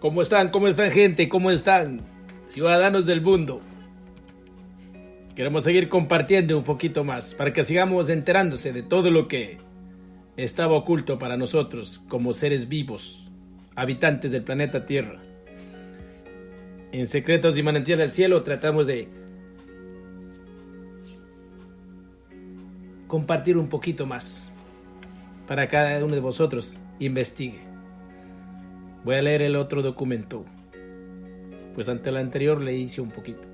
¿Cómo están? ¿Cómo están, gente? ¿Cómo están, ciudadanos del mundo? Queremos seguir compartiendo un poquito más para que sigamos enterándose de todo lo que estaba oculto para nosotros como seres vivos, habitantes del planeta Tierra. En Secretos y Manantiales del Cielo tratamos de compartir un poquito más para que cada uno de vosotros investigue. Voy a leer el otro documento, pues ante el anterior le hice un poquito.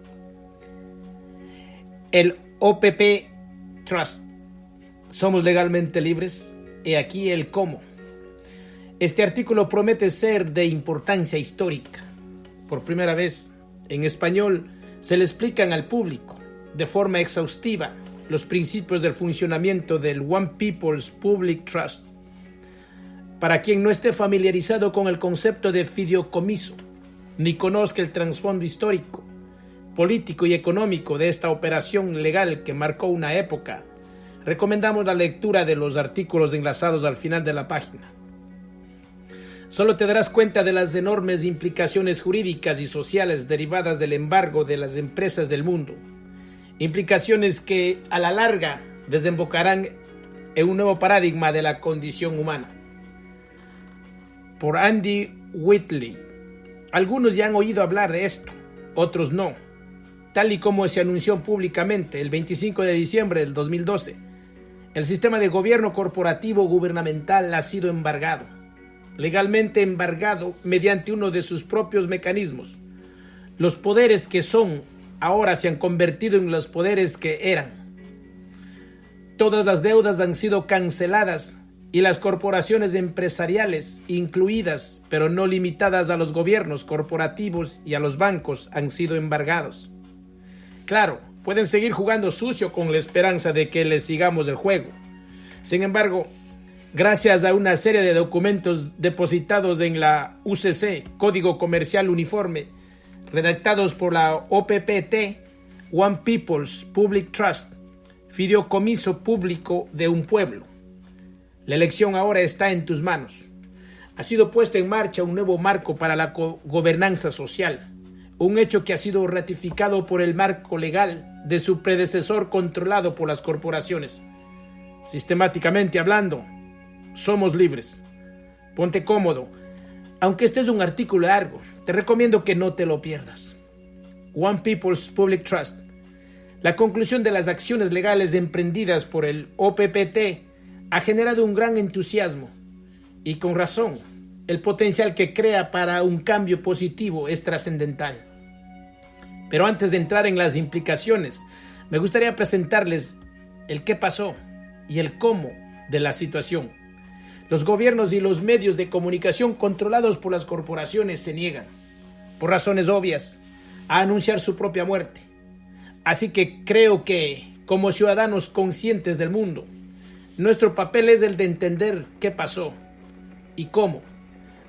El OPP Trust. ¿Somos legalmente libres? He aquí el cómo. Este artículo promete ser de importancia histórica. Por primera vez, en español, se le explican al público, de forma exhaustiva, los principios del funcionamiento del One People's Public Trust. Para quien no esté familiarizado con el concepto de fideicomiso, ni conozca el trasfondo histórico, político y económico de esta operación legal que marcó una época, recomendamos la lectura de los artículos enlazados al final de la página. Solo te darás cuenta de las enormes implicaciones jurídicas y sociales derivadas del embargo de las empresas del mundo, implicaciones que a la larga desembocarán en un nuevo paradigma de la condición humana. Por Andy Whitley. Algunos ya han oído hablar de esto, otros no. Tal y como se anunció públicamente el 25 de diciembre del 2012, el sistema de gobierno corporativo gubernamental ha sido embargado, legalmente embargado mediante uno de sus propios mecanismos. Los poderes que son ahora se han convertido en los poderes que eran. Todas las deudas han sido canceladas y las corporaciones empresariales, incluidas pero no limitadas a los gobiernos corporativos y a los bancos, han sido embargados. Claro, pueden seguir jugando sucio con la esperanza de que les sigamos el juego. Sin embargo, gracias a una serie de documentos depositados en la UCC, Código Comercial Uniforme, redactados por la OPPT, One People's Public Trust, fideicomiso público de un pueblo. La elección ahora está en tus manos. Ha sido puesto en marcha un nuevo marco para la gobernanza social, un hecho que ha sido ratificado por el marco legal de su predecesor controlado por las corporaciones. Sistemáticamente hablando, somos libres. Ponte cómodo. Aunque este es un artículo largo, te recomiendo que no te lo pierdas. One People's Public Trust. La conclusión de las acciones legales emprendidas por el OPPT ha generado un gran entusiasmo, y con razón. El potencial que crea para un cambio positivo es trascendental. Pero antes de entrar en las implicaciones, me gustaría presentarles el qué pasó y el cómo de la situación. Los gobiernos y los medios de comunicación controlados por las corporaciones se niegan, por razones obvias, a anunciar su propia muerte. Así que creo que, como ciudadanos conscientes del mundo, nuestro papel es el de entender qué pasó y cómo,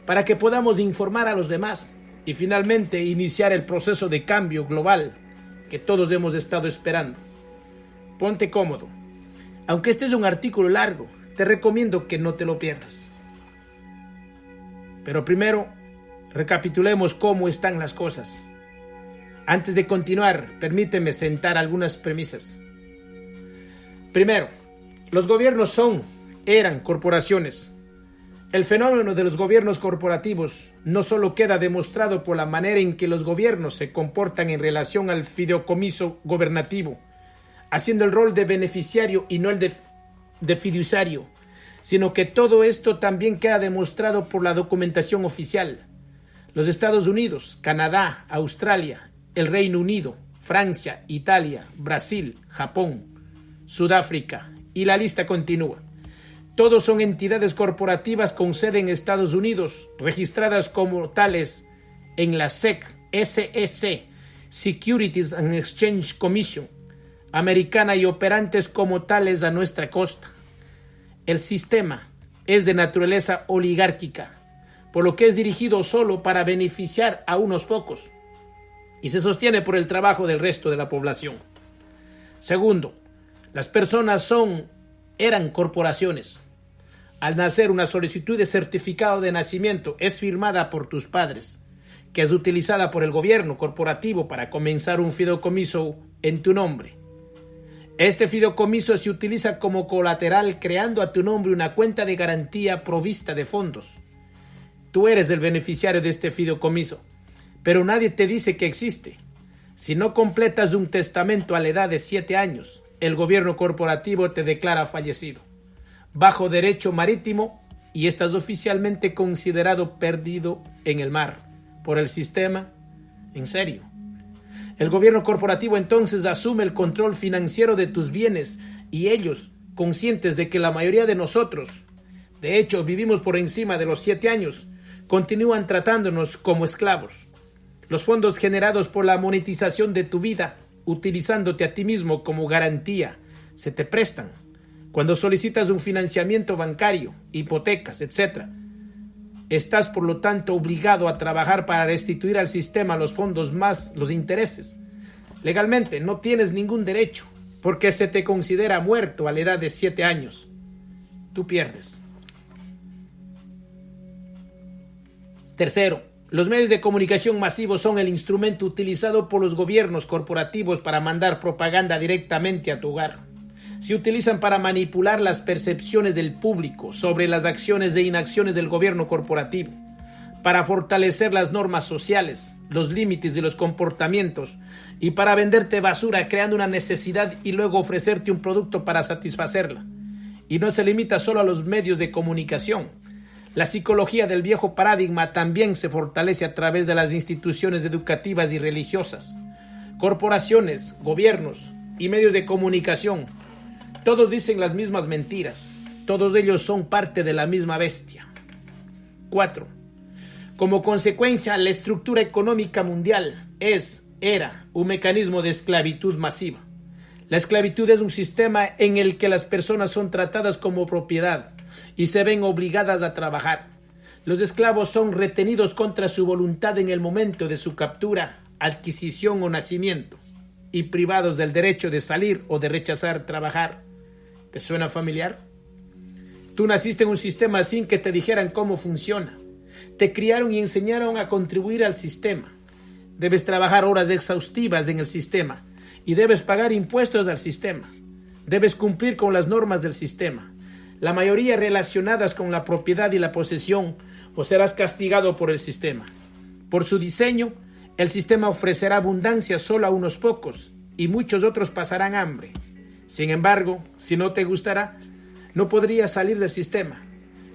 para que podamos informar a los demás y finalmente iniciar el proceso de cambio global que todos hemos estado esperando. Ponte cómodo. Aunque este es un artículo largo, te recomiendo que no te lo pierdas. Pero primero, recapitulemos cómo están las cosas. Antes de continuar, permíteme sentar algunas premisas. Primero, los gobiernos eran corporaciones. El fenómeno de los gobiernos corporativos no solo queda demostrado por la manera en que los gobiernos se comportan en relación al fideicomiso gubernativo, haciendo el rol de beneficiario y no el de fiduciario, sino que todo esto también queda demostrado por la documentación oficial. Los Estados Unidos, Canadá, Australia, el Reino Unido, Francia, Italia, Brasil, Japón, Sudáfrica, y la lista continúa. Todos son entidades corporativas con sede en Estados Unidos, registradas como tales en la SEC, Securities and Exchange Commission, americana, y operantes como tales a nuestra costa. El sistema es de naturaleza oligárquica, por lo que es dirigido solo para beneficiar a unos pocos y se sostiene por el trabajo del resto de la población. Segundo, las personas eran corporaciones. Al nacer, una solicitud de certificado de nacimiento es firmada por tus padres que es utilizada por el gobierno corporativo para comenzar un fideicomiso en tu nombre. Este fideicomiso se utiliza como colateral creando a tu nombre una cuenta de garantía provista de fondos. Tú eres el beneficiario de este fideicomiso, pero nadie te dice que existe. Si no completas un testamento a la edad de 7 años, el gobierno corporativo te declara fallecido, bajo derecho marítimo, y estás oficialmente considerado perdido en el mar por el sistema. ¿En serio? El gobierno corporativo entonces asume el control financiero de tus bienes y ellos, conscientes de que la mayoría de nosotros, de hecho, vivimos por encima de los 7 años, continúan tratándonos como esclavos. Los fondos generados por la monetización de tu vida, utilizándote a ti mismo como garantía, se te prestan. Cuando solicitas un financiamiento bancario, hipotecas, etc., estás por lo tanto obligado a trabajar para restituir al sistema los fondos más los intereses. Legalmente no tienes ningún derecho porque se te considera muerto a la edad de 7 años. Tú pierdes. Tercero, los medios de comunicación masivos son el instrumento utilizado por los gobiernos corporativos para mandar propaganda directamente a tu hogar. Se utilizan para manipular las percepciones del público sobre las acciones e inacciones del gobierno corporativo, para fortalecer las normas sociales, los límites y los comportamientos, y para venderte basura creando una necesidad y luego ofrecerte un producto para satisfacerla. Y no se limita solo a los medios de comunicación. La psicología del viejo paradigma también se fortalece a través de las instituciones educativas y religiosas. Corporaciones, gobiernos y medios de comunicación, todos dicen las mismas mentiras. Todos ellos son parte de la misma bestia. 4. Como consecuencia, la estructura económica mundial era un mecanismo de esclavitud masiva. La esclavitud es un sistema en el que las personas son tratadas como propiedad y se ven obligadas a trabajar. Los esclavos son retenidos contra su voluntad en el momento de su captura, adquisición o nacimiento, y privados del derecho de salir o de rechazar trabajar. ¿Te suena familiar? Tú naciste en un sistema sin que te dijeran cómo funciona. Te criaron y enseñaron a contribuir al sistema. Debes trabajar horas exhaustivas en el sistema y debes pagar impuestos al sistema. Debes cumplir con las normas del sistema, la mayoría relacionadas con la propiedad y la posesión, o serás castigado por el sistema. Por su diseño, el sistema ofrecerá abundancia solo a unos pocos y muchos otros pasarán hambre. Sin embargo, si no te gustará, no podrías salir del sistema.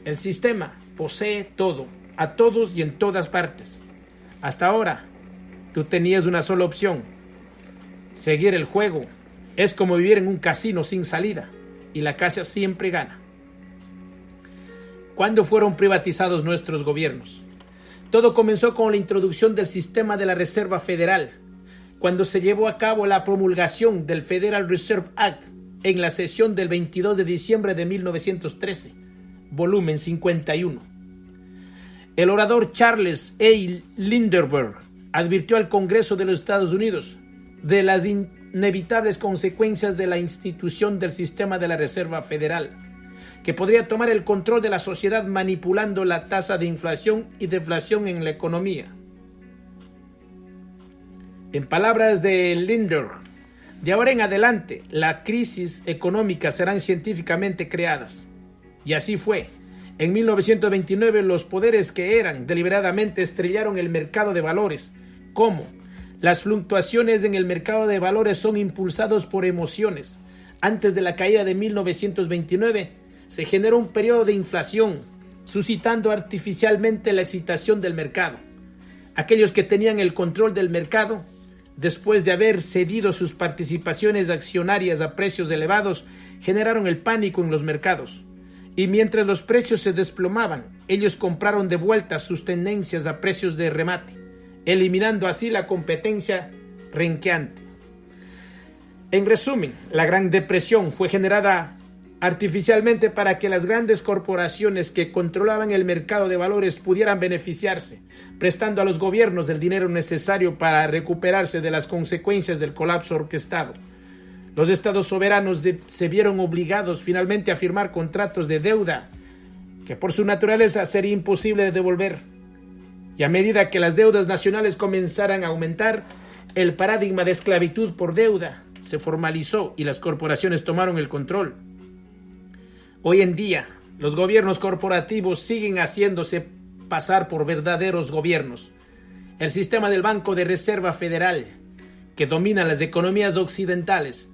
El sistema posee todo, a todos y en todas partes. Hasta ahora, tú tenías una sola opción: seguir el juego. Es como vivir en un casino sin salida, y la casa siempre gana. ¿Cuándo fueron privatizados nuestros gobiernos? Todo comenzó con la introducción del sistema de la Reserva Federal, cuando se llevó a cabo la promulgación del Federal Reserve Act en la sesión del 22 de diciembre de 1913, volumen 51. El orador Charles A. Lindbergh advirtió al Congreso de los Estados Unidos de las inevitables consecuencias de la institución del sistema de la Reserva Federal, que podría tomar el control de la sociedad manipulando la tasa de inflación y deflación en la economía. En palabras de Lindbergh, de ahora en adelante, las crisis económicas serán científicamente creadas. Y así fue. En 1929, los poderes que eran deliberadamente estrellaron el mercado de valores. ¿Cómo? Las fluctuaciones en el mercado de valores son impulsados por emociones. Antes de la caída de 1929, se generó un periodo de inflación, suscitando artificialmente la excitación del mercado. Aquellos que tenían el control del mercado, después de haber cedido sus participaciones accionarias a precios elevados, generaron el pánico en los mercados. Y mientras los precios se desplomaban, ellos compraron de vuelta sus tendencias a precios de remate, eliminando así la competencia renqueante. En resumen, la Gran Depresión fue generada artificialmente para que las grandes corporaciones que controlaban el mercado de valores pudieran beneficiarse, prestando a los gobiernos el dinero necesario para recuperarse de las consecuencias del colapso orquestado. Los estados soberanos se vieron obligados finalmente a firmar contratos de deuda que por su naturaleza sería imposible de devolver. Y a medida que las deudas nacionales comenzaran a aumentar, el paradigma de esclavitud por deuda se formalizó y las corporaciones tomaron el control. Hoy en día, los gobiernos corporativos siguen haciéndose pasar por verdaderos gobiernos. El sistema del Banco de Reserva Federal, que domina las economías occidentales,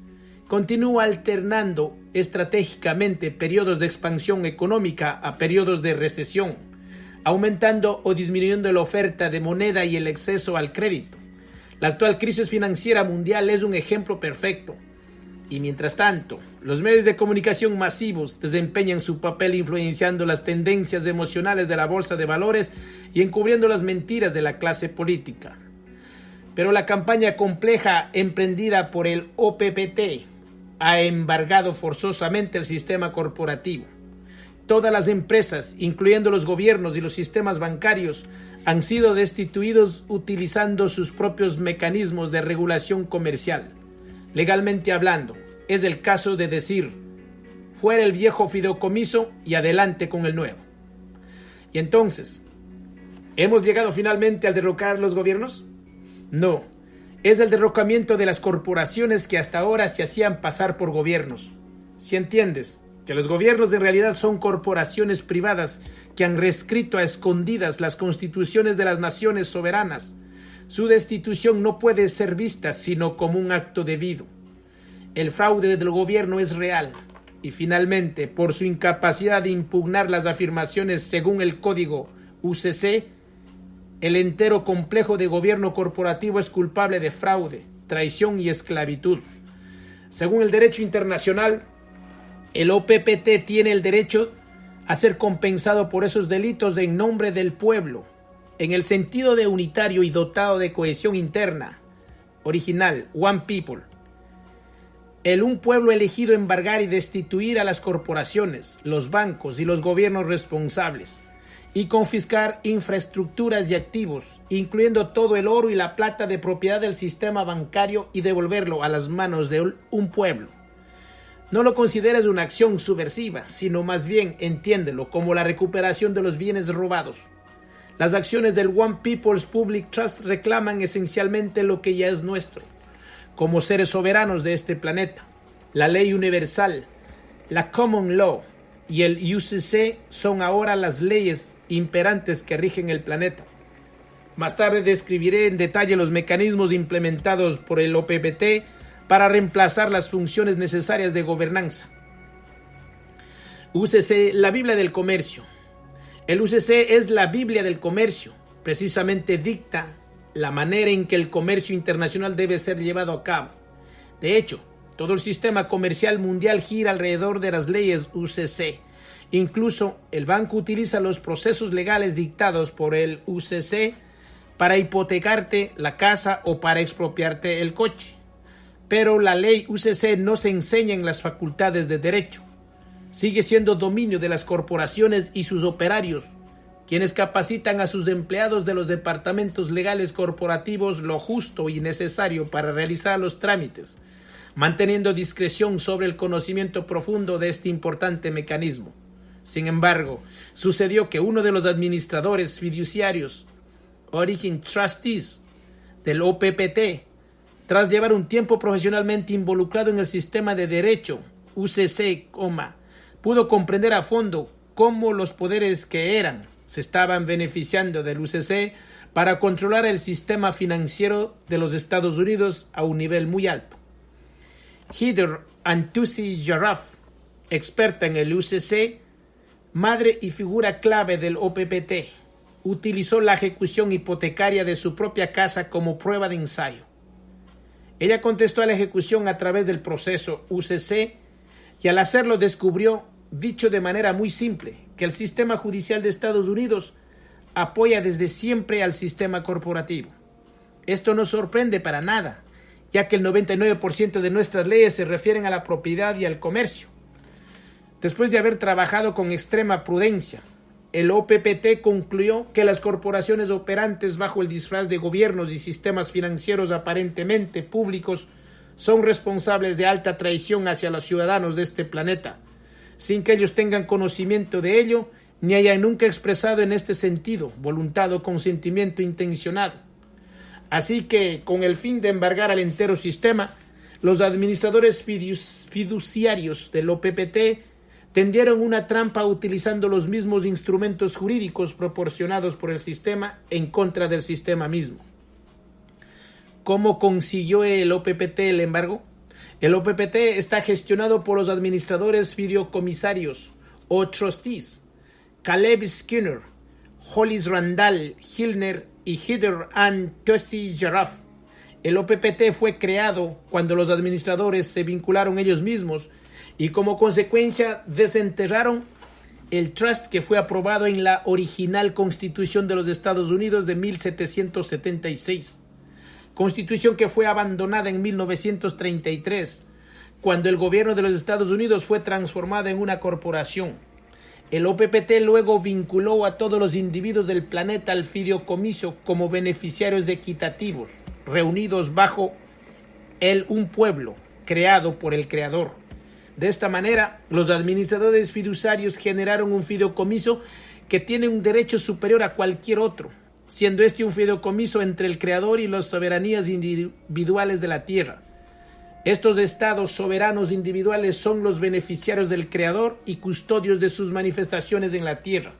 continúa alternando estratégicamente periodos de expansión económica a periodos de recesión, aumentando o disminuyendo la oferta de moneda y el acceso al crédito. La actual crisis financiera mundial es un ejemplo perfecto. Y mientras tanto, los medios de comunicación masivos desempeñan su papel influenciando las tendencias emocionales de la bolsa de valores y encubriendo las mentiras de la clase política. Pero la campaña compleja emprendida por el OPPT ha embargado forzosamente el sistema corporativo. Todas las empresas, incluyendo los gobiernos y los sistemas bancarios, han sido destituidos utilizando sus propios mecanismos de regulación comercial. Legalmente hablando, es el caso de decir, fuera el viejo fideicomiso y adelante con el nuevo. Y entonces, ¿hemos llegado finalmente al derrocar los gobiernos? No, es el derrocamiento de las corporaciones que hasta ahora se hacían pasar por gobiernos. Si entiendes que los gobiernos en realidad son corporaciones privadas que han reescrito a escondidas las constituciones de las naciones soberanas, su destitución no puede ser vista sino como un acto debido. El fraude del gobierno es real y finalmente, por su incapacidad de impugnar las afirmaciones según el código UCC, el entero complejo de gobierno corporativo es culpable de fraude, traición y esclavitud. Según el derecho internacional, el OPPT tiene el derecho a ser compensado por esos delitos en nombre del pueblo, en el sentido de unitario y dotado de cohesión interna, original, One People. Un pueblo elegido embargar y destituir a las corporaciones, los bancos y los gobiernos responsables, y confiscar infraestructuras y activos, incluyendo todo el oro y la plata de propiedad del sistema bancario y devolverlo a las manos de un pueblo. No lo consideres una acción subversiva, sino más bien entiéndelo como la recuperación de los bienes robados. Las acciones del One People's Public Trust reclaman esencialmente lo que ya es nuestro, como seres soberanos de este planeta. La ley universal, la Common Law y el UCC son ahora las leyes imperantes que rigen el planeta. Más tarde describiré en detalle los mecanismos implementados por el OPPT para reemplazar las funciones necesarias de gobernanza. UCC, la Biblia del Comercio. El UCC es la Biblia del Comercio. Precisamente dicta la manera en que el comercio internacional debe ser llevado a cabo. De hecho, todo el sistema comercial mundial gira alrededor de las leyes UCC. Incluso el banco utiliza los procesos legales dictados por el UCC para hipotecarte la casa o para expropiarte el coche. Pero la ley UCC no se enseña en las facultades de derecho. Sigue siendo dominio de las corporaciones y sus operarios, quienes capacitan a sus empleados de los departamentos legales corporativos lo justo y necesario para realizar los trámites, manteniendo discreción sobre el conocimiento profundo de este importante mecanismo. Sin embargo, sucedió que uno de los administradores fiduciarios, Origin Trustees, del OPPT, tras llevar un tiempo profesionalmente involucrado en el sistema de derecho UCC, pudo comprender a fondo cómo los poderes que eran se estaban beneficiando del UCC para controlar el sistema financiero de los Estados Unidos a un nivel muy alto. Heather Antusi Jarraf, experta en el UCC, madre y figura clave del OPPT, utilizó la ejecución hipotecaria de su propia casa como prueba de ensayo. Ella contestó a la ejecución a través del proceso UCC y al hacerlo descubrió, dicho de manera muy simple, que el sistema judicial de Estados Unidos apoya desde siempre al sistema corporativo. Esto no sorprende para nada, ya que el 99% de nuestras leyes se refieren a la propiedad y al comercio. Después de haber trabajado con extrema prudencia, el OPPT concluyó que las corporaciones operantes bajo el disfraz de gobiernos y sistemas financieros aparentemente públicos son responsables de alta traición hacia los ciudadanos de este planeta, sin que ellos tengan conocimiento de ello ni hayan nunca expresado en este sentido voluntad o consentimiento intencionado. Así que, con el fin de embargar al entero sistema, los administradores fiduciarios del OPPT tendieron una trampa utilizando los mismos instrumentos jurídicos proporcionados por el sistema en contra del sistema mismo. ¿Cómo consiguió el OPPT el embargo? El OPPT está gestionado por los administradores fideicomisarios o trustees, Caleb Skinner, Hollis Randall, Hilner y Heather Ann Tosi Jarraf. El OPPT fue creado cuando los administradores se vincularon ellos mismos y como consecuencia desenterraron el trust que fue aprobado en la original Constitución de los Estados Unidos de 1776. Constitución que fue abandonada en 1933, cuando el gobierno de los Estados Unidos fue transformado en una corporación. El OPPT luego vinculó a todos los individuos del planeta al fideicomiso como beneficiarios equitativos, reunidos bajo un pueblo creado por el Creador. De esta manera, los administradores fiduciarios generaron un fideicomiso que tiene un derecho superior a cualquier otro, siendo este un fideicomiso entre el Creador y las soberanías individuales de la tierra. Estos estados soberanos individuales son los beneficiarios del Creador y custodios de sus manifestaciones en la tierra.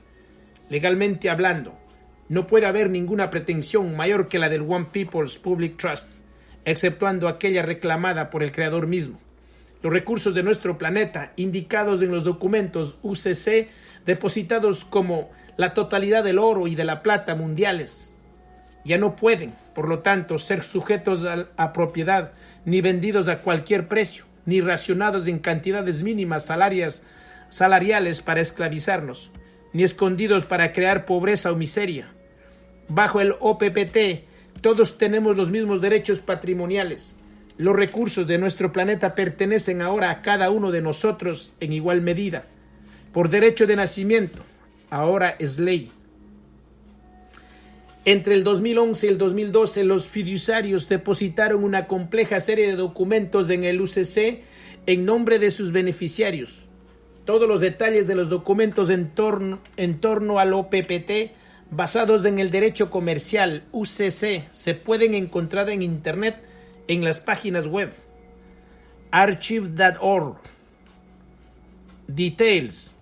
Legalmente hablando, no puede haber ninguna pretensión mayor que la del One People's Public Trust, exceptuando aquella reclamada por el Creador mismo. Los recursos de nuestro planeta, indicados en los documentos UCC, depositados como la totalidad del oro y de la plata mundiales, ya no pueden, por lo tanto, ser sujetos a propiedad, ni vendidos a cualquier precio, ni racionados en cantidades mínimas salariales para esclavizarnos, ni escondidos para crear pobreza o miseria. Bajo el OPPT, todos tenemos los mismos derechos patrimoniales. Los recursos de nuestro planeta pertenecen ahora a cada uno de nosotros en igual medida. Por derecho de nacimiento, ahora es ley. Entre el 2011 y el 2012, los fiduciarios depositaron una compleja serie de documentos en el UCC en nombre de sus beneficiarios. Todos los detalles de los documentos en torno al OPPT, basados en el derecho comercial UCC, se pueden encontrar en Internet en las páginas web archive.org. Details.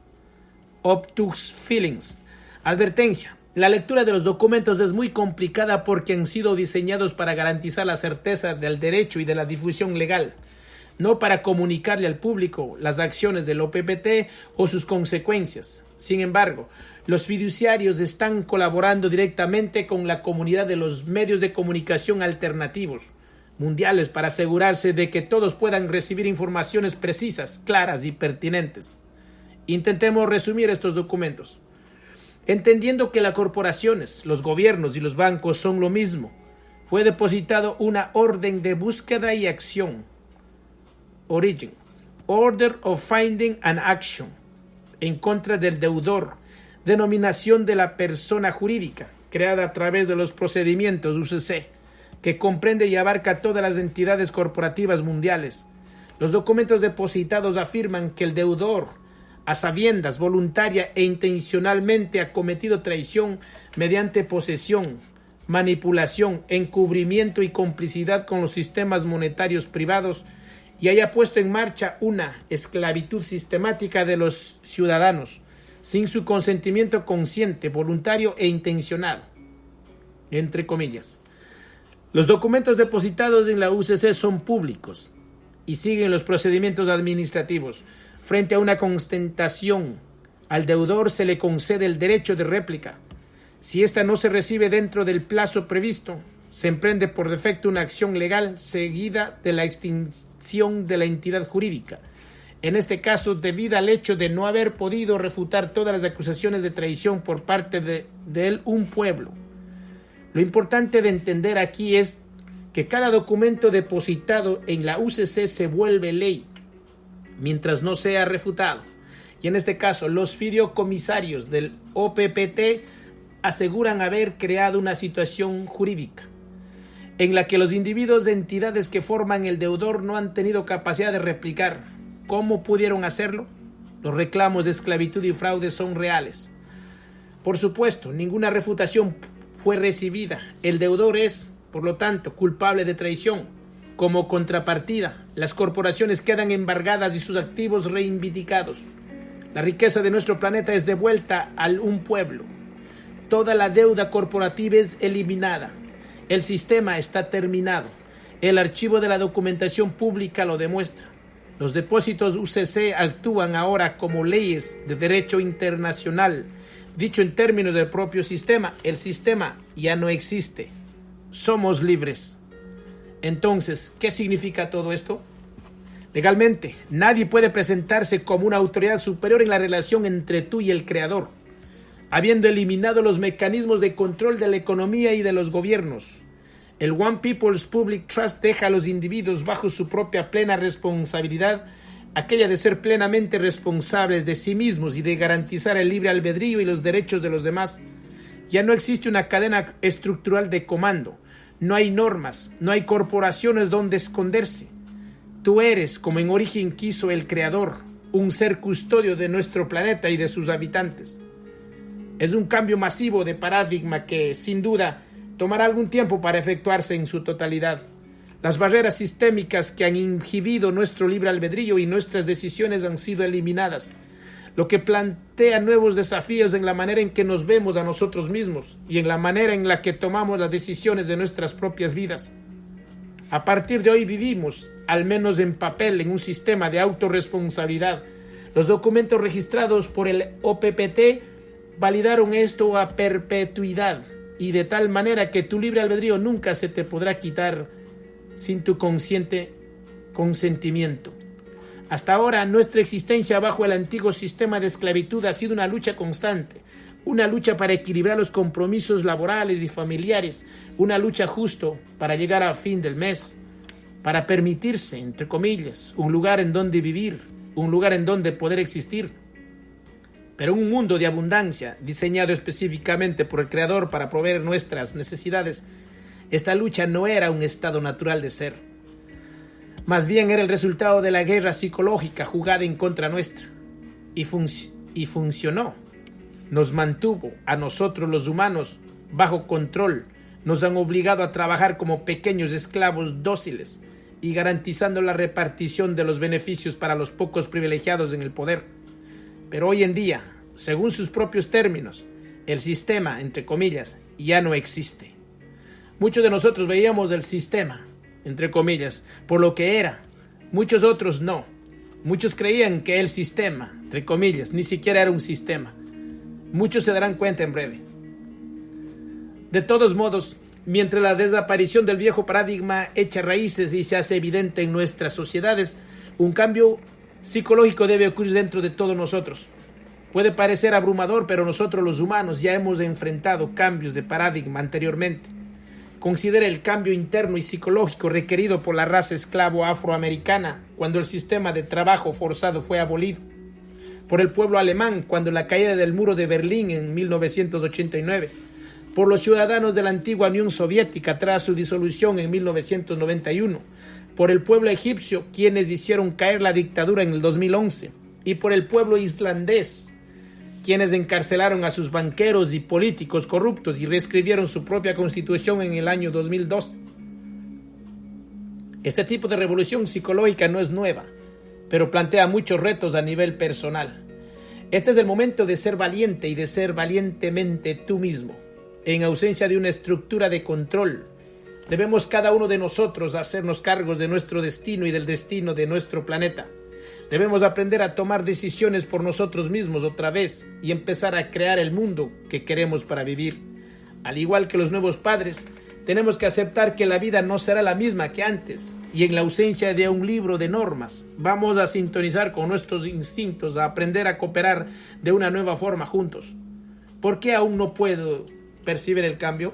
Obtuse Feelings. Advertencia. La lectura de los documentos es muy complicada porque han sido diseñados para garantizar la certeza del derecho y de la difusión legal, no para comunicarle al público las acciones del OPPT o sus consecuencias. Sin embargo, los fiduciarios están colaborando directamente con la comunidad de los medios de comunicación alternativos mundiales para asegurarse de que todos puedan recibir informaciones precisas, claras y pertinentes. Intentemos resumir estos documentos. Entendiendo que las corporaciones, los gobiernos y los bancos son lo mismo, fue depositado una orden de búsqueda y acción. Origin. Order of Finding and Action. En contra del deudor. Denominación de la persona jurídica, creada a través de los procedimientos UCC, que comprende y abarca todas las entidades corporativas mundiales. Los documentos depositados afirman que el deudor, a sabiendas, voluntaria e intencionalmente, ha cometido traición mediante posesión, manipulación, encubrimiento y complicidad con los sistemas monetarios privados y haya puesto en marcha una esclavitud sistemática de los ciudadanos, sin su consentimiento consciente, voluntario e intencionado, entre comillas. Los documentos depositados en la UCC son públicos y siguen los procedimientos administrativos. Frente a una contestación, al deudor se le concede el derecho de réplica. Si ésta no se recibe dentro del plazo previsto, se emprende por defecto una acción legal seguida de la extinción de la entidad jurídica. En este caso, debido al hecho de no haber podido refutar todas las acusaciones de traición por parte de un pueblo. Lo importante de entender aquí es que cada documento depositado en la UCC se vuelve ley, mientras no sea refutado. Y en este caso, los fideicomisarios del OPPT aseguran haber creado una situación jurídica en la que los individuos de entidades que forman el deudor no han tenido capacidad de replicar. ¿Cómo pudieron hacerlo? Los reclamos de esclavitud y fraude son reales. Por supuesto, ninguna refutación fue recibida. El deudor es, por lo tanto, culpable de traición. Como contrapartida, las corporaciones quedan embargadas y sus activos reivindicados. La riqueza de nuestro planeta es devuelta a un pueblo. Toda la deuda corporativa es eliminada. El sistema está terminado. El archivo de la documentación pública lo demuestra. Los depósitos UCC actúan ahora como leyes de derecho internacional. Dicho en términos del propio sistema, el sistema ya no existe. Somos libres. Entonces, ¿qué significa todo esto? Legalmente, nadie puede presentarse como una autoridad superior en la relación entre tú y el creador, habiendo eliminado los mecanismos de control de la economía y de los gobiernos. El One People's Public Trust deja a los individuos bajo su propia plena responsabilidad, aquella de ser plenamente responsables de sí mismos y de garantizar el libre albedrío y los derechos de los demás. Ya no existe una cadena estructural de comando, no hay normas, no hay corporaciones donde esconderse. Tú eres, como en origen quiso el Creador, un ser custodio de nuestro planeta y de sus habitantes. Es un cambio masivo de paradigma que, sin duda, tomará algún tiempo para efectuarse en su totalidad. Las barreras sistémicas que han inhibido nuestro libre albedrío y nuestras decisiones han sido eliminadas, lo que plantea nuevos desafíos en la manera en que nos vemos a nosotros mismos y en la manera en la que tomamos las decisiones de nuestras propias vidas. A partir de hoy vivimos, al menos en papel, en un sistema de autorresponsabilidad. Los documentos registrados por el OPPT validaron esto a perpetuidad y de tal manera que tu libre albedrío nunca se te podrá quitar sin tu consciente consentimiento. Hasta ahora, nuestra existencia bajo el antiguo sistema de esclavitud ha sido una lucha constante, una lucha para equilibrar los compromisos laborales y familiares, una lucha justo para llegar a fin del mes, para permitirse, entre comillas, un lugar en donde vivir, un lugar en donde poder existir. Pero un mundo de abundancia, diseñado específicamente por el Creador para proveer nuestras necesidades, esta lucha no era un estado natural de ser. Más bien era el resultado de la guerra psicológica jugada en contra nuestra. Y funcionó. Nos mantuvo a nosotros los humanos bajo control. Nos han obligado a trabajar como pequeños esclavos dóciles y garantizando la repartición de los beneficios para los pocos privilegiados en el poder. Pero hoy en día, según sus propios términos, el sistema, entre comillas, ya no existe. Muchos de nosotros veíamos el sistema, entre comillas, por lo que era. Muchos otros no. Muchos creían que el sistema, entre comillas, ni siquiera era un sistema. Muchos se darán cuenta en breve. De todos modos, mientras la desaparición del viejo paradigma echa raíces y se hace evidente en nuestras sociedades, un cambio psicológico debe ocurrir dentro de todos nosotros. Puede parecer abrumador, pero nosotros los humanos ya hemos enfrentado cambios de paradigma anteriormente. Considere el cambio interno y psicológico requerido por la raza esclavo afroamericana cuando el sistema de trabajo forzado fue abolido, por el pueblo alemán cuando la caída del muro de Berlín en 1989, por los ciudadanos de la antigua Unión Soviética tras su disolución en 1991, por el pueblo egipcio quienes hicieron caer la dictadura en el 2011 y por el pueblo islandés quienes encarcelaron a sus banqueros y políticos corruptos y reescribieron su propia constitución en el año 2002. Este tipo de revolución psicológica no es nueva, pero plantea muchos retos a nivel personal. Este es el momento de ser valiente y de ser valientemente tú mismo, en ausencia de una estructura de control. Debemos cada uno de nosotros hacernos cargos de nuestro destino y del destino de nuestro planeta. Debemos aprender a tomar decisiones por nosotros mismos otra vez y empezar a crear el mundo que queremos para vivir. Al igual que los nuevos padres, tenemos que aceptar que la vida no será la misma que antes y en la ausencia de un libro de normas, vamos a sintonizar con nuestros instintos, a aprender a cooperar de una nueva forma juntos. ¿Por qué aún no puedo percibir el cambio?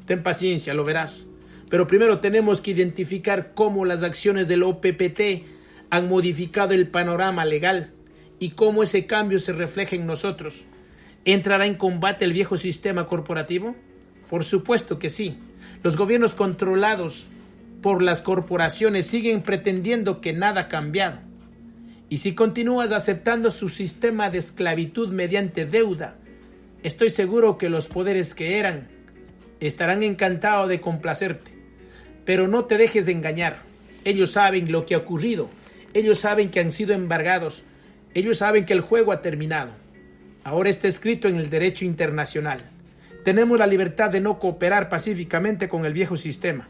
Ten paciencia, lo verás. Pero primero tenemos que identificar cómo las acciones del OPPT han modificado el panorama legal y cómo ese cambio se refleja en nosotros. ¿Entrará en combate el viejo sistema corporativo? Por supuesto que sí. Los gobiernos controlados por las corporaciones siguen pretendiendo que nada ha cambiado. Y si continúas aceptando su sistema de esclavitud mediante deuda, Estoy seguro que los poderes que eran estarán encantados de complacerte, pero no te dejes engañar. Ellos saben lo que ha ocurrido, ellos saben que han sido embargados, ellos saben que el juego ha terminado. Ahora está escrito en el derecho internacional. Tenemos la libertad de no cooperar pacíficamente con el viejo sistema.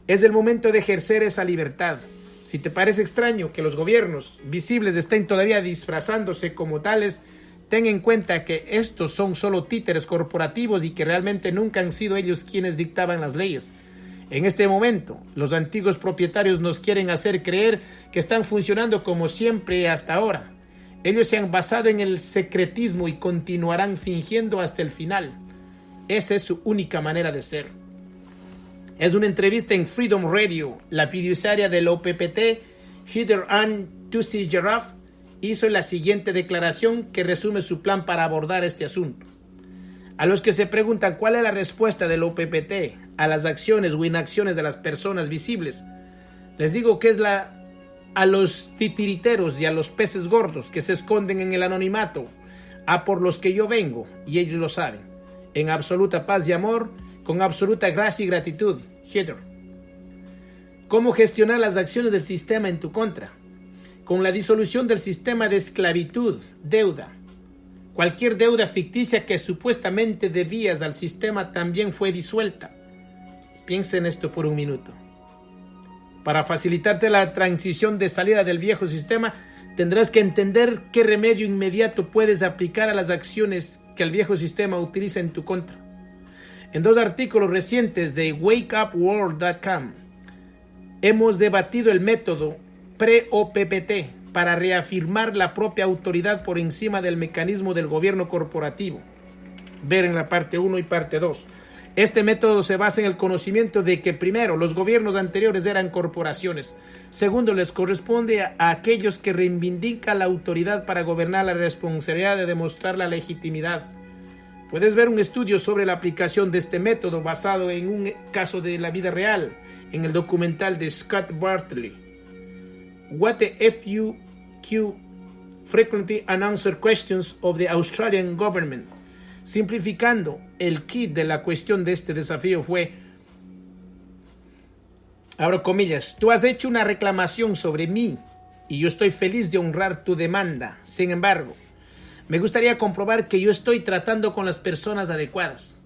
Es el momento de ejercer esa libertad. Si te parece extraño que los gobiernos visibles estén todavía disfrazándose como tales, ten en cuenta que estos son solo títeres corporativos y que realmente nunca han sido ellos quienes dictaban las leyes. En este momento, los antiguos propietarios nos quieren hacer creer que están funcionando como siempre hasta ahora. Ellos se han basado en el secretismo y continuarán fingiendo hasta el final. Esa es su única manera de ser. Es una entrevista en Freedom Radio. La fiduciaria del OPPT, Heather Ann Tusi-Jarraf, hizo la siguiente declaración que resume su plan para abordar este asunto. A los que se preguntan cuál es la respuesta del OPPT a las acciones o inacciones de las personas visibles, les digo que es a los titiriteros y a los peces gordos que se esconden en el anonimato, a por los que yo vengo, y ellos lo saben, en absoluta paz y amor, con absoluta gracia y gratitud. Heather. ¿Cómo gestionar las acciones del sistema en tu contra? Con la disolución del sistema de esclavitud, deuda. Cualquier deuda ficticia que supuestamente debías al sistema también fue disuelta. Piensa en esto por un minuto. Para facilitarte la transición de salida del viejo sistema, tendrás que entender qué remedio inmediato puedes aplicar a las acciones que el viejo sistema utiliza en tu contra. En 2 artículos recientes de wakeupworld.com hemos debatido el método pre-OPPT para reafirmar la propia autoridad por encima del mecanismo del gobierno corporativo. Ver en la parte 1 y parte 2. Este método se basa en el conocimiento de que, primero, los gobiernos anteriores eran corporaciones. Segundo, les corresponde a aquellos que reivindican la autoridad para gobernar la responsabilidad de demostrar la legitimidad. Puedes ver un estudio sobre la aplicación de este método basado en un caso de la vida real en el documental de Scott Bartley, What the FUQ Frequently Unanswered Questions of the Australian Government. Simplificando, el kit de la cuestión de este desafío fue, abro comillas, tú has hecho una reclamación sobre mí y yo estoy feliz de honrar tu demanda. Sin embargo, me gustaría comprobar que yo estoy tratando con las personas adecuadas.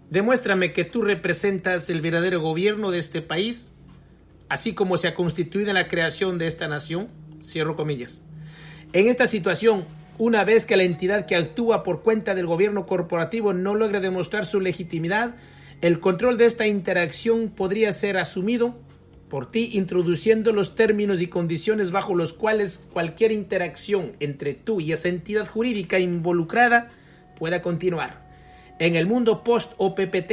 Demuéstrame que tú representas el verdadero gobierno de este país, así como se ha constituido en la creación de esta nación. Cierro comillas. En esta situación, una vez que la entidad que actúa por cuenta del gobierno corporativo no logra demostrar su legitimidad, el control de esta interacción podría ser asumido por ti, introduciendo los términos y condiciones bajo los cuales cualquier interacción entre tú y esa entidad jurídica involucrada pueda continuar. En el mundo post-OPPT,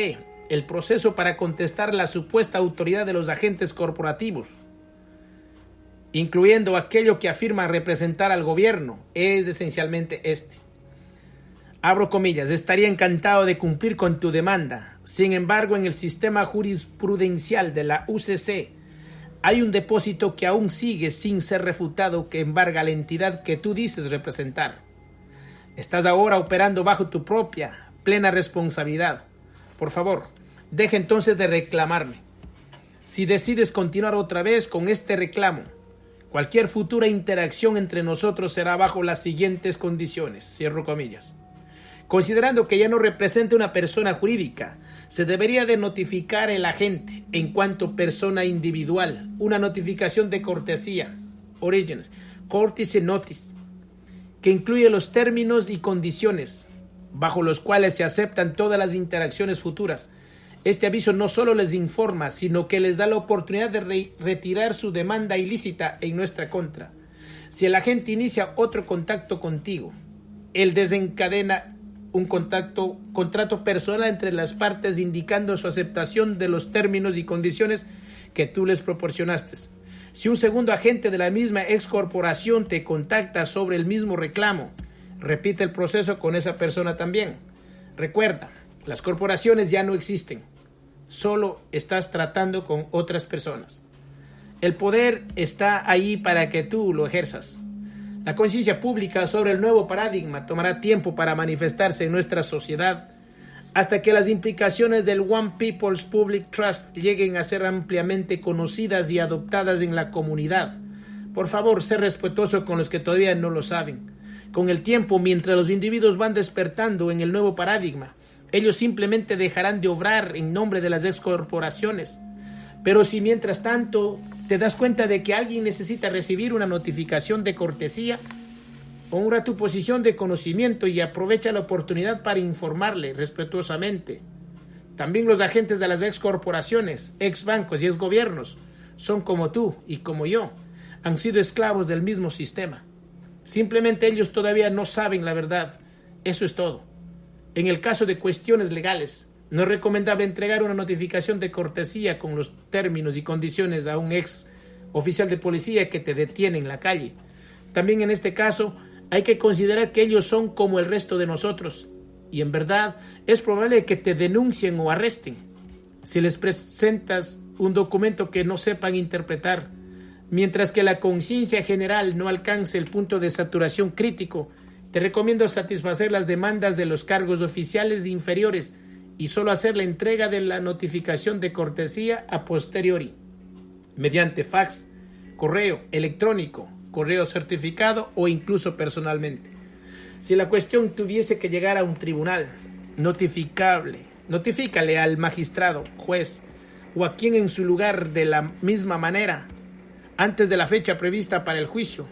el proceso para contestar la supuesta autoridad de los agentes corporativos, incluyendo aquello que afirma representar al gobierno, es esencialmente este. Abro comillas, estaría encantado de cumplir con tu demanda. Sin embargo, en el sistema jurisprudencial de la UCC, hay un depósito que aún sigue sin ser refutado que embarga a la entidad que tú dices representar. Estás ahora operando bajo tu propia, plena responsabilidad. Por favor, deja entonces de reclamarme. Si decides continuar otra vez con este reclamo, cualquier futura interacción entre nosotros será bajo las siguientes condiciones. Cierro comillas. Considerando que ya no representa una persona jurídica, se debería de notificar al agente en cuanto persona individual, una notificación de cortesía, Origins, Courtesy Notice, que incluye los términos y condiciones bajo los cuales se aceptan todas las interacciones futuras. Este aviso no solo les informa, sino que les da la oportunidad de retirar su demanda ilícita en nuestra contra. Si el agente inicia otro contacto contigo, él desencadena un contrato personal entre las partes indicando su aceptación de los términos y condiciones que tú les proporcionaste. Si un segundo agente de la misma excorporación te contacta sobre el mismo reclamo, repite el proceso con esa persona también. Recuerda, las corporaciones ya no existen. Solo estás tratando con otras personas. El poder está ahí para que tú lo ejerzas. La conciencia pública sobre el nuevo paradigma tomará tiempo para manifestarse en nuestra sociedad hasta que las implicaciones del One People's Public Trust lleguen a ser ampliamente conocidas y adoptadas en la comunidad. Por favor, sé respetuoso con los que todavía no lo saben. Con el tiempo, mientras los individuos van despertando en el nuevo paradigma, ellos simplemente dejarán de obrar en nombre de las excorporaciones. Pero si mientras tanto te das cuenta de que alguien necesita recibir una notificación de cortesía, honra tu posición de conocimiento y aprovecha la oportunidad para informarle respetuosamente. También los agentes de las excorporaciones, ex bancos y ex gobiernos son como tú y como yo. Han sido esclavos del mismo sistema. Simplemente ellos todavía no saben la verdad. Eso es todo. En el caso de cuestiones legales, no es recomendable entregar una notificación de cortesía con los términos y condiciones a un ex oficial de policía que te detiene en la calle. También en este caso, hay que considerar que ellos son como el resto de nosotros y en verdad es probable que te denuncien o arresten si les presentas un documento que no sepan interpretar. Mientras que la conciencia general no alcance el punto de saturación crítico, te recomiendo satisfacer las demandas de los cargos oficiales inferiores y solo hacer la entrega de la notificación de cortesía a posteriori, mediante fax, correo electrónico, correo certificado o incluso personalmente. Si la cuestión tuviese que llegar a un tribunal, notifícale al magistrado, juez o a quien en su lugar de la misma manera antes de la fecha prevista para el juicio.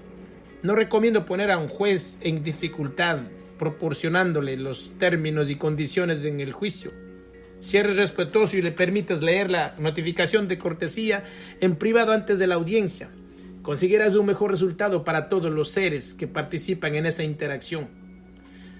No recomiendo poner a un juez en dificultad proporcionándole los términos y condiciones en el juicio. Si eres respetuoso y le permites leer la notificación de cortesía en privado antes de la audiencia, conseguirás un mejor resultado para todos los seres que participan en esa interacción.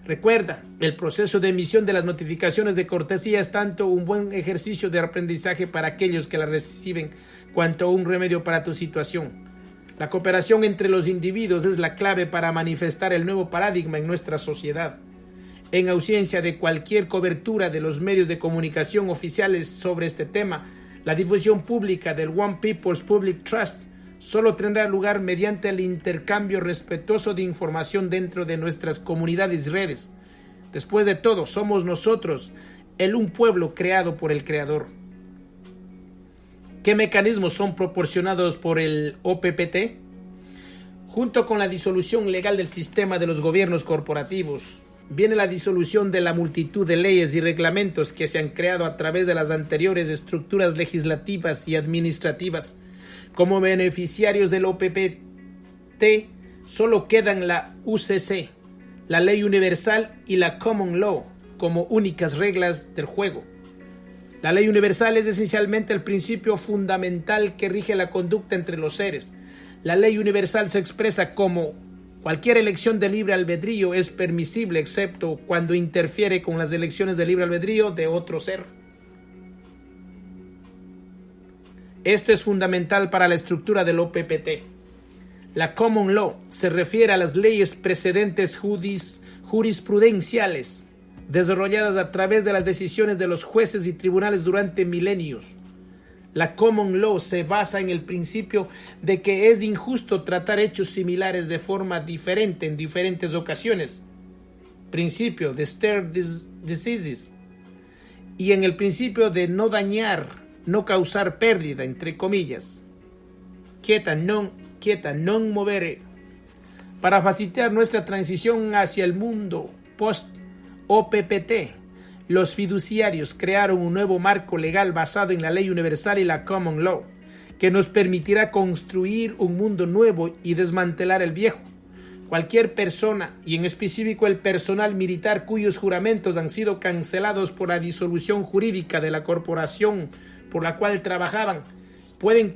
Recuerda, el proceso de emisión de las notificaciones de cortesía es tanto un buen ejercicio de aprendizaje para aquellos que la reciben, cuanto un remedio para tu situación. La cooperación entre los individuos es la clave para manifestar el nuevo paradigma en nuestra sociedad. En ausencia de cualquier cobertura de los medios de comunicación oficiales sobre este tema, la difusión pública del One People's Public Trust solo tendrá lugar mediante el intercambio respetuoso de información dentro de nuestras comunidades y redes. Después de todo, somos nosotros, un pueblo creado por el Creador. ¿Qué mecanismos son proporcionados por el OPPT? Junto con la disolución legal del sistema de los gobiernos corporativos, viene la disolución de la multitud de leyes y reglamentos que se han creado a través de las anteriores estructuras legislativas y administrativas. Como beneficiarios del OPPT, solo quedan la UCC, la Ley Universal y la Common Law como únicas reglas del juego. La ley universal es esencialmente el principio fundamental que rige la conducta entre los seres. La ley universal se expresa como cualquier elección de libre albedrío es permisible excepto cuando interfiere con las elecciones de libre albedrío de otro ser. Esto es fundamental para la estructura del OPPT. La Common Law se refiere a las leyes precedentes jurisprudenciales desarrolladas a través de las decisiones de los jueces y tribunales durante milenios. La Common Law se basa en el principio de que es injusto tratar hechos similares de forma diferente en diferentes ocasiones, principio de stare decisis, y en el principio de no dañar, no causar pérdida, entre comillas, quieta non movere, para facilitar nuestra transición hacia el mundo post-OPPT. Los fiduciarios crearon un nuevo marco legal basado en la ley universal y la Common Law, que nos permitirá construir un mundo nuevo y desmantelar el viejo. Cualquier persona, y en específico el personal militar cuyos juramentos han sido cancelados por la disolución jurídica de la corporación por la cual trabajaban, pueden,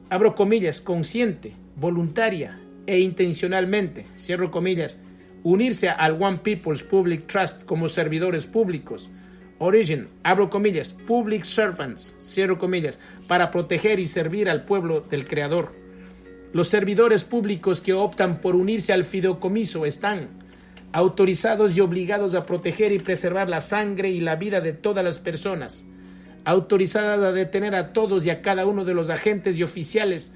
abro comillas, consciente, voluntaria e intencionalmente, cierro comillas, unirse al One People's Public Trust como servidores públicos. Origin, abro comillas, public servants, cierro comillas, para proteger y servir al pueblo del Creador. Los servidores públicos que optan por unirse al fideicomiso están autorizados y obligados a proteger y preservar la sangre y la vida de todas las personas, autorizadas a detener a todos y a cada uno de los agentes y oficiales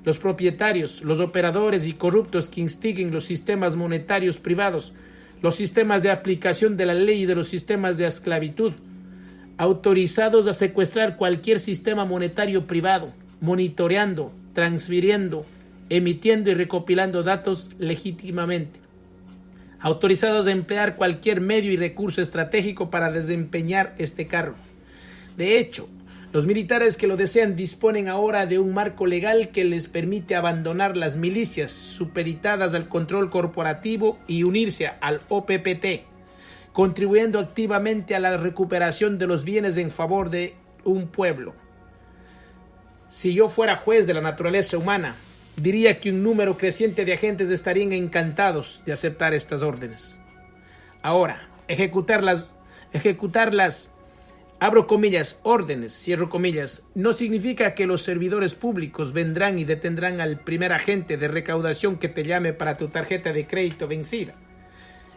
los propietarios, los operadores y corruptos que instiguen los sistemas monetarios privados, los sistemas de aplicación de la ley y de los sistemas de esclavitud, autorizados a secuestrar cualquier sistema monetario privado, monitoreando, transfiriendo, emitiendo y recopilando datos legítimamente, autorizados a emplear cualquier medio y recurso estratégico para desempeñar este cargo. De hecho, los militares que lo desean disponen ahora de un marco legal que les permite abandonar las milicias supeditadas al control corporativo y unirse al OPPT, contribuyendo activamente a la recuperación de los bienes en favor de un pueblo. Si yo fuera juez de la naturaleza humana, diría que un número creciente de agentes estarían encantados de aceptar estas órdenes. Ahora, ejecutarlas, abro comillas, órdenes, cierro comillas, no significa que los servidores públicos vendrán y detendrán al primer agente de recaudación que te llame para tu tarjeta de crédito vencida.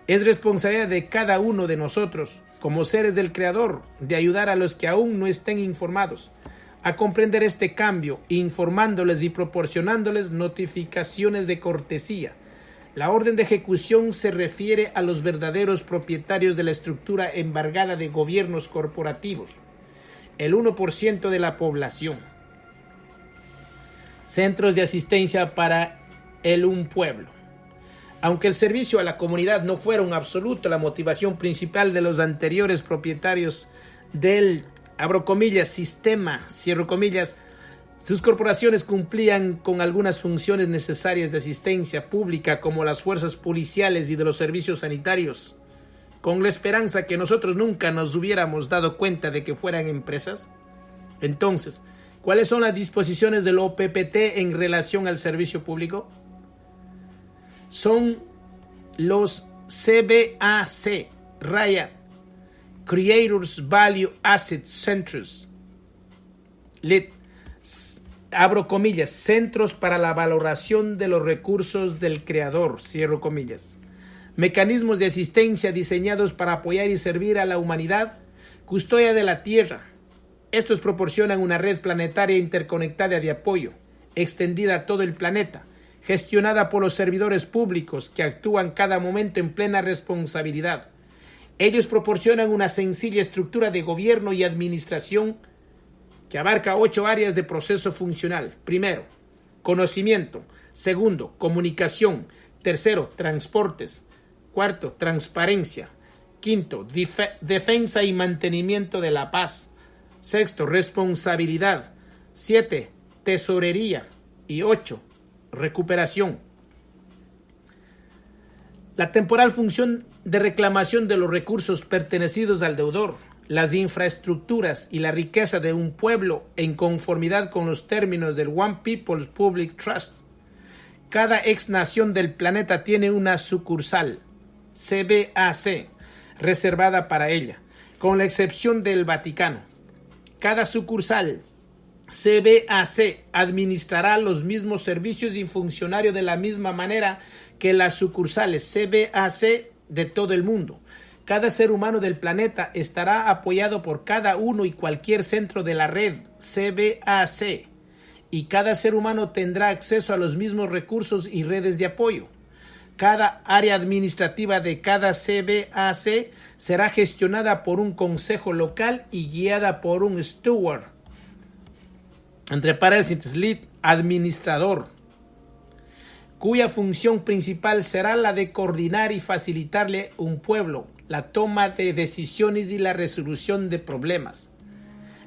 Es responsabilidad de cada uno de nosotros, como seres del Creador, de ayudar a los que aún no estén informados a comprender este cambio, informándoles y proporcionándoles notificaciones de cortesía. La orden de ejecución se refiere a los verdaderos propietarios de la estructura embargada de gobiernos corporativos, el 1% de la población. Centros de asistencia para un pueblo. Aunque el servicio a la comunidad no fuera en absoluto la motivación principal de los anteriores propietarios del, abro comillas, sistema, cierro comillas, sus corporaciones cumplían con algunas funciones necesarias de asistencia pública como las fuerzas policiales y de los servicios sanitarios, con la esperanza que nosotros nunca nos hubiéramos dado cuenta de que fueran empresas. Entonces, ¿cuáles son las disposiciones del OPPT en relación al servicio público? Son los CBAC, raya, Creators Value Asset Centers, abro comillas, centros para la valoración de los recursos del creador, cierro comillas. Mecanismos de asistencia diseñados para apoyar y servir a la humanidad, custodia de la tierra. Estos proporcionan una red planetaria interconectada de apoyo, extendida a todo el planeta, gestionada por los servidores públicos que actúan cada momento en plena responsabilidad. Ellos proporcionan una sencilla estructura de gobierno y administración que abarca 8 áreas de proceso funcional. Primero, conocimiento. Segundo, comunicación. Tercero, transportes. Cuarto, transparencia. Quinto, defensa y mantenimiento de la paz. Sexto, responsabilidad. 7, tesorería. Y 8, recuperación. La temporal función de reclamación de los recursos pertenecidos al deudor, las infraestructuras y la riqueza de un pueblo en conformidad con los términos del One People's Public Trust. Cada ex nación del planeta tiene una sucursal, CBAC, reservada para ella, con la excepción del Vaticano. Cada sucursal, CBAC, administrará los mismos servicios y funcionarios de la misma manera que las sucursales CBAC de todo el mundo. Cada ser humano del planeta estará apoyado por cada uno y cualquier centro de la red CBAC, y cada ser humano tendrá acceso a los mismos recursos y redes de apoyo. Cada área administrativa de cada CBAC será gestionada por un consejo local y guiada por un steward, entre paréntesis, lead administrador, cuya función principal será la de coordinar y facilitarle a un pueblo la toma de decisiones y la resolución de problemas.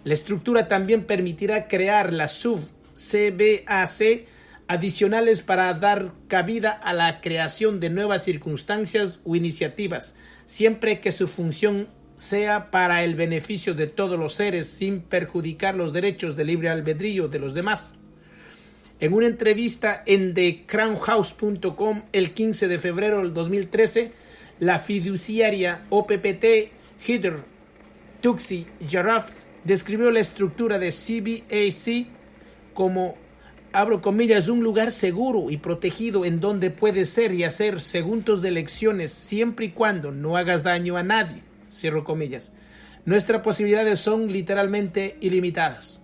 La estructura también permitirá crear las sub-CBAC adicionales para dar cabida a la creación de nuevas circunstancias o iniciativas, siempre que su función sea para el beneficio de todos los seres sin perjudicar los derechos de libre albedrío de los demás. En una entrevista en thecrownhouse.com el 15 de febrero del 2013, la fiduciaria OPPT Heather Tuxi Jarraf describió la estructura de CBAC como, abro comillas, un lugar seguro y protegido en donde puedes ser y hacer según tus elecciones siempre y cuando no hagas daño a nadie, cierro comillas. Nuestras posibilidades son literalmente ilimitadas.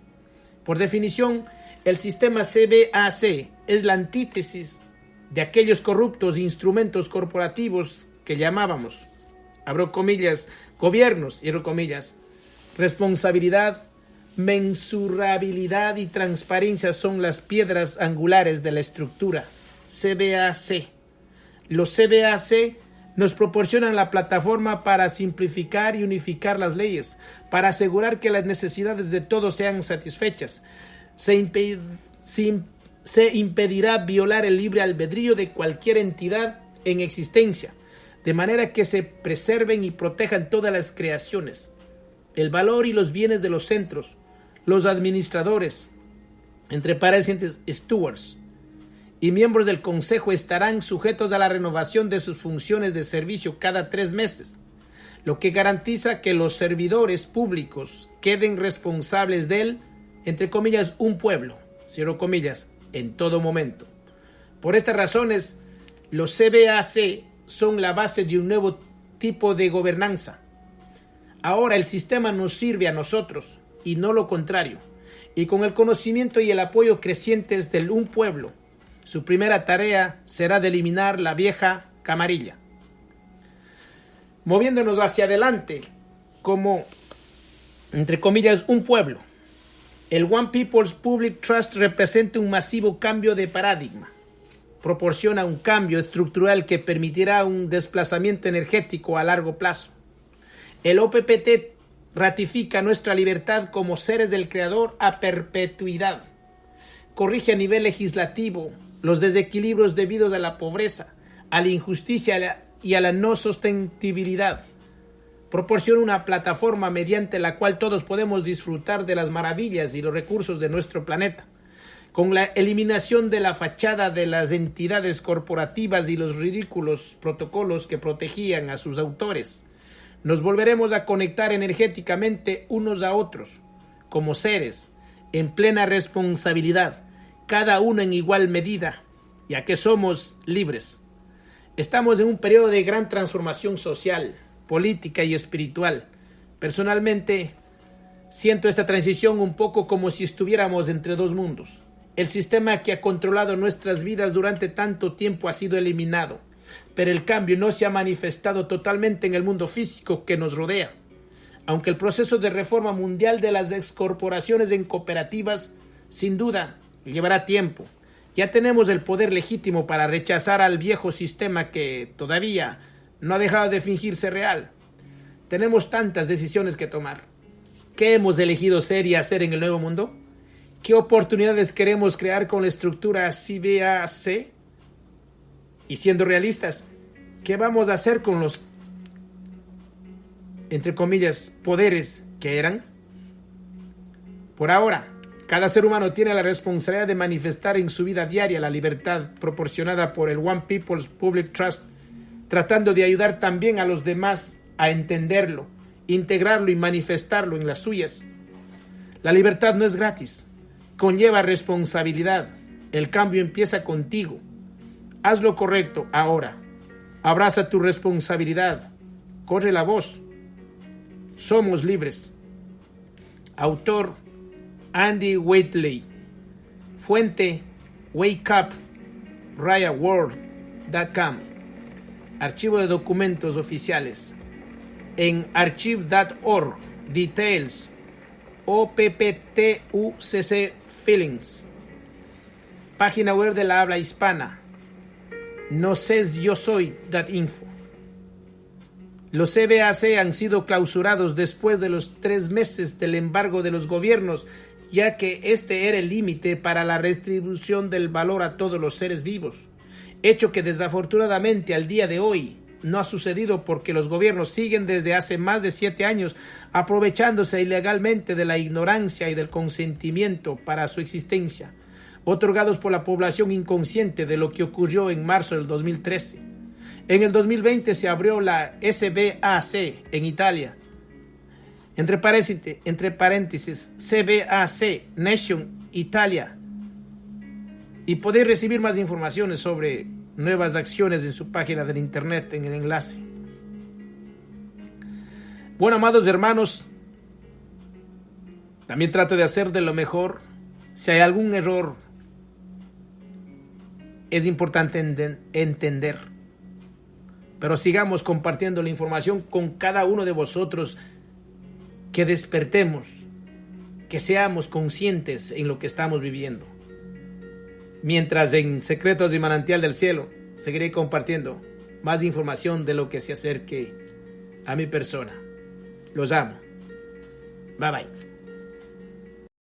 Por definición, El sistema CBAC es la antítesis de aquellos corruptos instrumentos corporativos que llamábamos, abro comillas, gobiernos, cierro comillas. Responsabilidad, mensurabilidad y transparencia son las piedras angulares de la estructura CBAC. Los CBAC nos proporcionan la plataforma para simplificar y unificar las leyes, para asegurar que las necesidades de todos sean satisfechas. Se impedirá violar el libre albedrío de cualquier entidad en existencia, de manera que se preserven y protejan todas las creaciones, el valor y los bienes de los centros, los administradores, entre paréntesis, stewards, y miembros del Consejo estarán sujetos a la renovación de sus funciones de servicio cada 3 meses, lo que garantiza que los servidores públicos queden responsables del, entre comillas, un pueblo, cierro comillas, en todo momento. Por estas razones, los CBAC son la base de un nuevo tipo de gobernanza. Ahora el sistema nos sirve a nosotros y no lo contrario, y con el conocimiento y el apoyo crecientes del un pueblo, su primera tarea será de eliminar la vieja camarilla. Moviéndonos hacia adelante como, entre comillas, un pueblo, el One People's Public Trust representa un masivo cambio de paradigma. Proporciona un cambio estructural que permitirá un desplazamiento energético a largo plazo. El OPPT ratifica nuestra libertad como seres del Creador a perpetuidad. Corrige a nivel legislativo los desequilibrios debidos a la pobreza, a la injusticia y a la no sostenibilidad. Proporciona una plataforma mediante la cual todos podemos disfrutar de las maravillas y los recursos de nuestro planeta, con la eliminación de la fachada de las entidades corporativas y los ridículos protocolos que protegían a sus autores. Nos volveremos a conectar energéticamente unos a otros, como seres, en plena responsabilidad, cada uno en igual medida, ya que somos libres. Estamos en un periodo de gran transformación social, política y espiritual. Personalmente, siento esta transición un poco como si estuviéramos entre dos mundos. El sistema que ha controlado nuestras vidas durante tanto tiempo ha sido eliminado, pero el cambio no se ha manifestado totalmente en el mundo físico que nos rodea. Aunque el proceso de reforma mundial de las excorporaciones en cooperativas, sin duda, llevará tiempo. Ya tenemos el poder legítimo para rechazar al viejo sistema que todavía no ha dejado de fingirse real. Tenemos tantas decisiones que tomar. ¿Qué hemos elegido ser y hacer en el nuevo mundo? ¿Qué oportunidades queremos crear con la estructura CBAC? Y siendo realistas, ¿qué vamos a hacer con los, entre comillas, poderes que eran? Por ahora, cada ser humano tiene la responsabilidad de manifestar en su vida diaria la libertad proporcionada por el One People's Public Trust, tratando de ayudar también a los demás a entenderlo, integrarlo y manifestarlo en las suyas. La libertad no es gratis, conlleva responsabilidad. El cambio empieza contigo. Haz lo correcto ahora. Abraza tu responsabilidad. Corre la voz. Somos libres. Autor Andy Waitley. Fuente wakeupriotworld.com. Archivo de documentos oficiales. En archive.org. Details. OPPTUCC Feelings. Página web de la habla hispana. NoSesYoSoy.info. Los CBAC han sido clausurados después de los 3 meses del embargo de los gobiernos, ya que este era el límite para la redistribución del valor a todos los seres vivos, hecho que desafortunadamente al día de hoy no ha sucedido porque los gobiernos siguen desde hace más de 7 años aprovechándose ilegalmente de la ignorancia y del consentimiento para su existencia, otorgados por la población inconsciente de lo que ocurrió en marzo del 2013. En el 2020 se abrió la SBAC en Italia, entre paréntesis, CBAC Nation Italia, y podéis recibir más informaciones sobre nuevas acciones en su página del internet en el enlace. Bueno, amados hermanos, también trato de hacer de lo mejor, Si hay algún error, es importante entender. Pero sigamos compartiendo la información con cada uno de vosotros, que despertemos, que seamos conscientes en lo que estamos viviendo. Mientras en Secretos de Manantial del Cielo seguiré compartiendo más información de lo que se acerque a mi persona. Los amo. Bye bye.